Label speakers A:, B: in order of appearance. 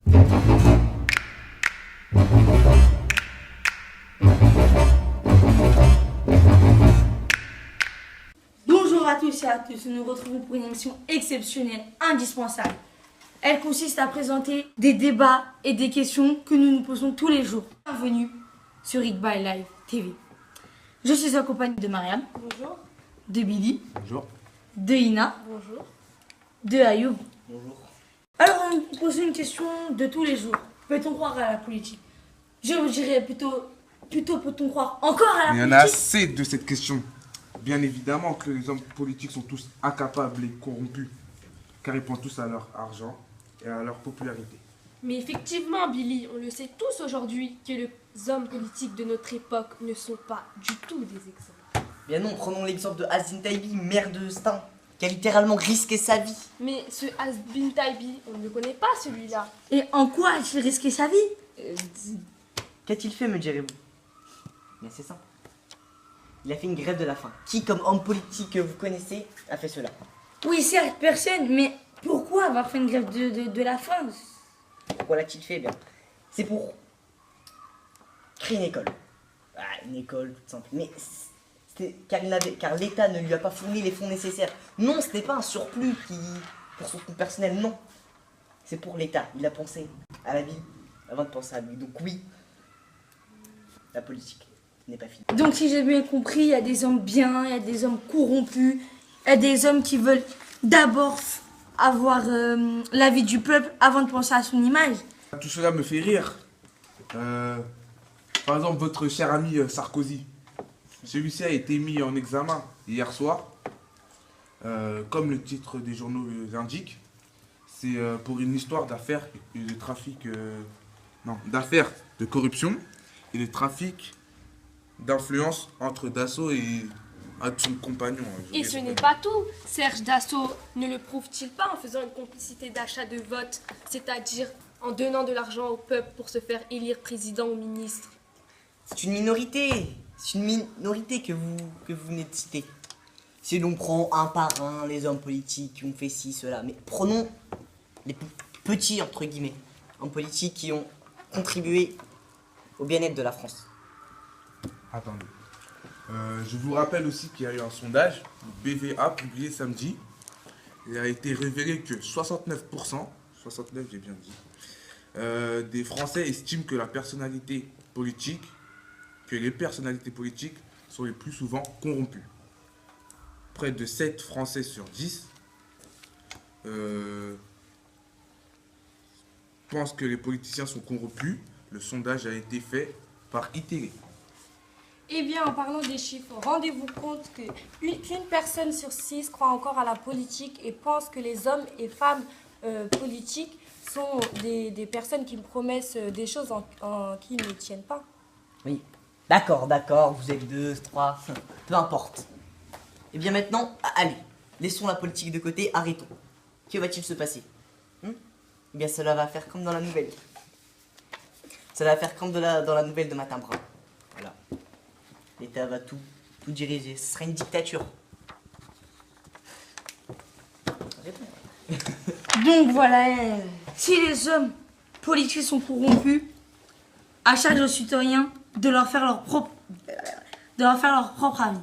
A: Bonjour à tous et à tous, nous nous retrouvons pour une émission exceptionnelle, indispensable. Elle consiste à présenter des débats et des questions que nous nous posons tous les jours. Bienvenue sur Iqbal Live TV. Je suis en compagnie de Mariam.
B: Bonjour.
A: De Billy.
C: Bonjour.
A: De Ina.
B: Bonjour.
A: De Ayoub.
C: Bonjour.
A: Alors, on nous pose une question de tous les jours. Peut-on croire à la politique? Je dirais plutôt peut-on croire encore à la
C: Il y
A: politique?
C: en a assez de cette question. Bien évidemment que les hommes politiques sont tous incapables et corrompus, car ils pensent tous à leur argent et à leur popularité.
B: Mais effectivement, Billy, on le sait tous aujourd'hui que les hommes politiques de notre époque ne sont pas du tout des exemples.
D: Bien non, prenons l'exemple de Hazine Taibi, maire de Stein, qui a littéralement risqué sa vie.
B: Mais ce Has-Been Taibi, on ne le connaît pas celui-là.
A: Et en quoi a-t-il risqué sa vie?
D: Qu'a-t-il fait, me direz-vous? Bien c'est simple. Il a fait une grève de la faim. Qui, comme homme politique que vous connaissez, a fait cela?
A: Oui, certes, personne, mais pourquoi avoir fait une grève de la faim?
D: Pourquoi l'a-t-il fait? Bien, c'est pour créer une école. Ah, une école toute simple. Mais car l'État ne lui a pas fourni les fonds nécessaires. Non, ce n'est pas un surplus pour son compte personnel, non. C'est pour l'État. Il a pensé à la vie avant de penser à lui. Donc oui, la politique n'est pas finie.
A: Donc, si j'ai bien compris, il y a des hommes bien, il y a des hommes corrompus, il y a des hommes qui veulent d'abord avoir l'avis du peuple avant de penser à son image.
C: Tout cela me fait rire. Par exemple, votre cher ami Sarkozy. Celui-ci a été mis en examen hier soir. Comme le titre des journaux l'indique. C'est pour une histoire d'affaires et de trafic... d'affaires de corruption et de trafic d'influence entre Dassault et un de son compagnon.
B: Et ce n'est pas tout. Serge Dassault ne le prouve-t-il pas en faisant une complicité d'achat de vote, c'est-à-dire en donnant de l'argent au peuple pour se faire élire président ou ministre?
D: C'est une minorité. C'est une minorité que vous venez de citer. Si l'on prend un par un les hommes politiques qui ont fait ci, cela, mais prenons les petits, entre guillemets, hommes politiques qui ont contribué au bien-être de la France.
C: Attendez. Je vous rappelle aussi qu'il y a eu un sondage, BVA, publié samedi. Il a été révélé que 69%, 69 j'ai bien dit, des Français estiment que les personnalités politiques sont les plus souvent corrompues. Près de 7 Français sur 10 pensent que les politiciens sont corrompus. Le sondage a été fait par ITV.
E: Eh bien, en parlant des chiffres, rendez-vous compte qu'une personne sur 6 croit encore à la politique et pense que les hommes et femmes politiques sont des personnes qui promettent des choses qui ne tiennent pas.
D: Oui, d'accord, vous êtes 2, 3, peu importe. Et bien maintenant, allez, laissons la politique de côté, arrêtons. Que va-t-il se passer? Eh bien, cela va faire comme dans la nouvelle. Cela va faire comme dans la nouvelle de Matin Brun. Voilà. L'État va tout diriger. Ce sera une dictature.
A: Donc voilà, si les hommes politiques sont corrompus, à charge aux citoyens de leur faire leur propre avis.